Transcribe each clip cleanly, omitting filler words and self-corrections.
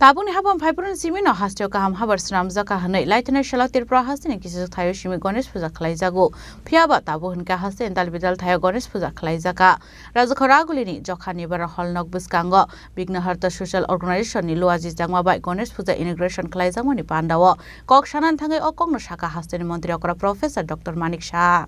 Tabuni habam Piperon Simino Hastio Kaham Habar Sram Zaka Hanai, Lightner Shalatir Prahastin, and Kisses Tayo Shimi Gones Puza Klaizago, Piaba Tabu and Kahas and Dalbidal Tayo Gones Puza Klaizaka, Razakaragulini, Jokani Bara Holnok Buskango, Bigna Harta Social Organization, Niluaziz Dangma by Gones Puza Integration Klaizamoni Pandawa, Kokshanan Tangai Okong Shaka Hastin Montreokra Professor Dr. Manik Shah.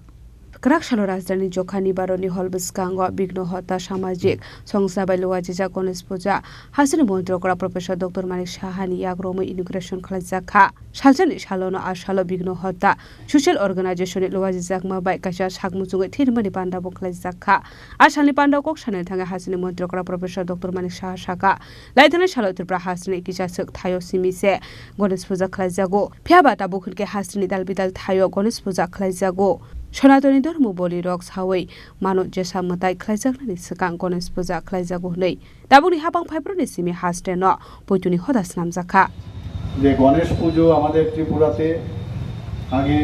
Krakshalo Rajdhani Jokhani Baroni Holbuskango Bigno Hota Samajik Songsa by Luajiza Gones Puja Hasan Montreokra Professor Dr. Manik Shahani Yagromo Integration Klazaka Shaljan Shalono Ashalo Bigno Hota Social Organization Luajizakma by Kasha Shagmuzu Tirmani Panda Boklazaka Ashani Panda Kokshan Tanga Hasan Montreokra Professor Dr. Manik Shah Shaka Lightner Shalotu Prahasni Kisasuk Tayo Simise Gones Puza Klazago Piabata Bukunke Hasni Dalbidal Tayo Gones Puza Klazago Shonatoni Dormu Boli Rocks Hawaii, Mano Jessa Matai Klazakni Sakan Gones Puza Klazago Nei. Dabuni Habang Piperonisimi Haste no, Putuni Hodas Namzaka. The Gonesh Pujo আমাদের ত্রিপুরাতে আগে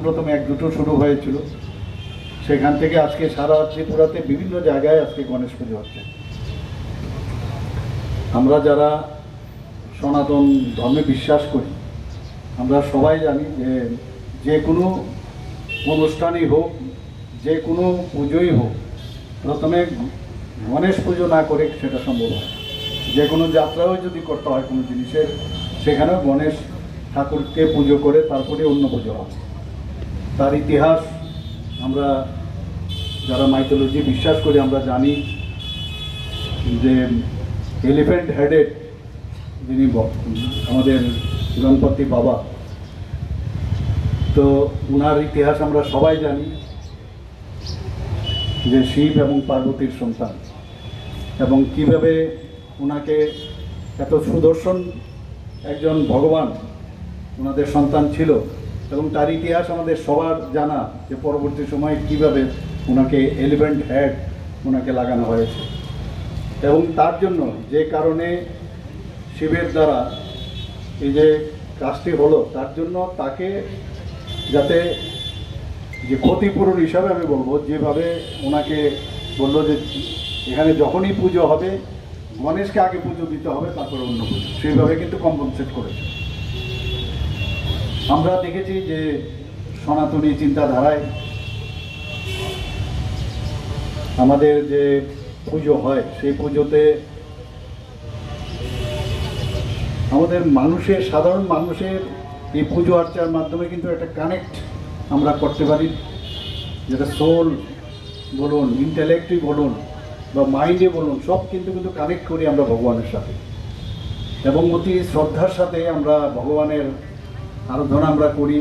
প্রথম এক দুটো শুরু হয়েছিল সেখান থেকে আজকে সারা ত্রিপুরাতে বিভিন্ন জায়গায় আজকে গণেশ পুজো হচ্ছে আমরা যারা সনাতন ধর্মে বিশ্বাস করি আমরা সবাই জানি যে কোনো অনুষ্ঠানই হোক যে কোনো পুজোই হোক প্রথমে গণেশ পুজো না করে সেটা সম্ভব হয় যে কোনো যাত্রাও যদি করতে হয় কোনো জিনিসের সেখানেও গণেশ ঠাকুরকে পুজো করে তারপরে অন্য পুজো হয় তার ইতিহাস আমরা যারা মাইথোলজি বিশ্বাস করি আমরা জানি যে এলিফ্যান্ট হেডেড যিনি আমাদের গণপতি বাবা তো উনার ইতিহাস আমরা সবাই জানি যে শিব এবং পার্বতীর সন্তান এবং কিভাবে উনাকে এত সুদর্শন একজন ভগবান ওনাদের সন্তান ছিল এবং তার ইতিহাস আমাদের সবার জানা যে পরবর্তী সময়ে কিভাবে ওনাকে এলিফ্যান্ট হেড ওনাকে লাগানো হয়েছে এবং তার জন্য যে কারণে শিবের দ্বারা এই যে কাজটি হলো তার জন্য তাকে যাতে যে ক্ষতিপূরণ হিসাবে আমি বলবো যেভাবে ওনাকে বললো যে এখানে যখনই পুজো হবে গণেশকে আগে পুজো দিতে হবে তারপরে অন্য পুজো সেইভাবে কিন্তু কম্পনসেট করেছে আমরা দেখেছি যে সনাতনী চিন্তাধারায় আমাদের যে পুজো হয় সেই পুজোতে আমাদের মানুষের সাধারণ মানুষের এই পুজো আর্চার মাধ্যমে কিন্তু একটা কানেক্ট আমরা করতে পারি যেটা সোল বলুন ইন্টেলেক্টই বলুন বা মাইন্ডে বলুন সব কিন্তু কানেক্ট করি আমরা ভগবানের সাথে এবং অতি শ্রদ্ধার সাথে আমরা ভগবানের আরাধনা আমরা করি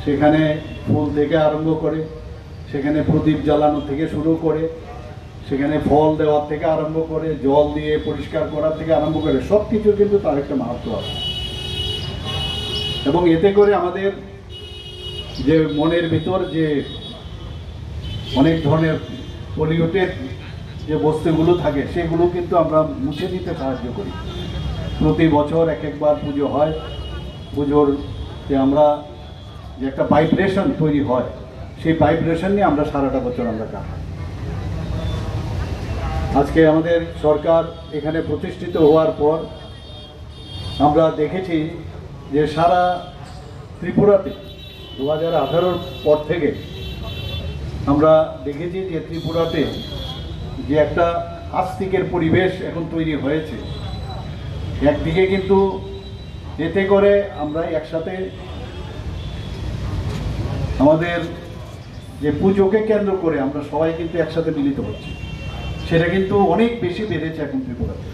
সেখানে ফুল থেকে আরম্ভ করে সেখানে প্রদীপ জ্বালানো থেকে শুরু করে সেখানে ফল দেওয়ার থেকে আরম্ভ করে জল দিয়ে পরিষ্কার করার থেকে আরম্ভ করে সব কিছু কিন্তু তার একটা মাহাত্ম্য আছে এবং এতে করে আমাদের যে মনের ভিতর যে অনেক ধরনের পলিউটেড যে বস্তুগুলো থাকে সেগুলো কিন্তু আমরা মুছে দিতে সাহায্য করি প্রতি বছর একবার পুজো হয় পুজোর যে আমরা যে একটা ভাইব্রেশন তৈরি হয় সেই ভাইব্রেশন নিয়ে আমরা সারাটা বছর আমরা কাটাই আজকে আমাদের সরকার এখানে প্রতিষ্ঠিত হওয়ার পর আমরা দেখেছি যে সারা ত্রিপুরাতে 2018 পর থেকে আমরা দেখেছি যে ত্রিপুরাতে যে একটা আস্তিকের পরিবেশ এখন তৈরি হয়েছে একদিকে কিন্তু এতে করে আমরা একসাথে আমাদের যে পুজোকে কেন্দ্র করে আমরা সবাই কিন্তু একসাথে মিলিত হচ্ছি সেটা কিন্তু অনেক বেশি বেড়েছে এখন ত্রিপুরাতে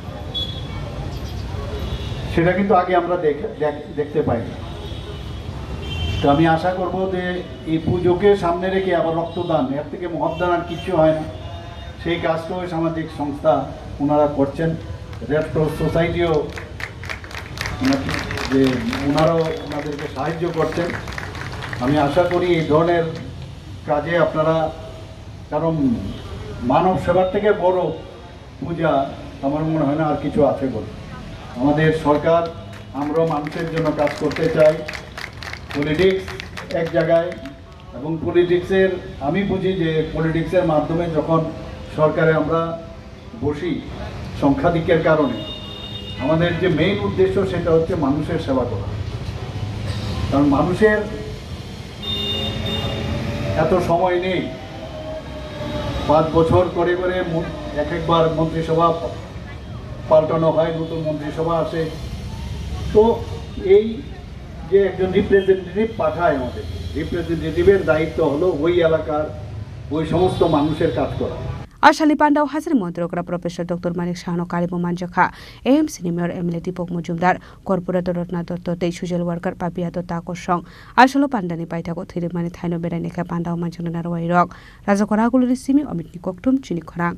সেটা কিন্তু আগে আমরা দেখতে পাই না তো আমি আশা করব যে এই পুজোকে সামনে রেখে আবার রক্তদান এর থেকে মহৎদান আর কিছু হয় না সেই কাজটাও সামাজিক সংস্থা ওনারা করছেন রেড ক্রস সোসাইটিও যে ওনারাও ওনাদেরকে সাহায্য করছেন আমি আশা করি এই ধরনের কাজে আপনারা কারণ মানব সেবার থেকে বড় পূজা আমার মনে হয় না আর কিছু আছে বলে আমাদের সরকার আমরাও মানুষের জন্য কাজ করতে চাই পলিটিক্স এক জায়গায় এবং পলিটিক্সের আমি বুঝি যে পলিটিক্সের মাধ্যমে যখন সরকারে আমরা বসি সংখ্যাধিক্যের কারণে আমাদের যে মেইন উদ্দেশ্য সেটা হচ্ছে মানুষের সেবা করা। কারণ মানুষের এত সময় নেই, 5 বছর করে করে এক একবার মন্ত্রিসভা পাল্টানো হয়, নতুন মন্ত্রিসভা আসে। তো এই যে একজন রিপ্রেজেন্টেটিভ পাঠায় আমাদের, রিপ্রেজেন্টেটিভের দায়িত্ব হলো ওই এলাকার ওই সমস্ত মানুষের কাজ করা। আশালি পান্ডাও হাজির মন্ত্রকরা প্রফেসর ডক্টর মানিক শাহানো কালিমু মানজাখা AMC mayor MLA Dipak Majumdar corporator Ratna Datta তেই সুজল ওয়ার্কার পাপিয়া দত্ত আকর্ষং আসলো পান্ডানি পাইথাকো থিরিমানি থাইনো বেড়াইনেখা পান্ডাও মানজুনার ওয়াইরক রাজকরাগুলির সিমি অমিতনি ককটুম চিনি খরাং।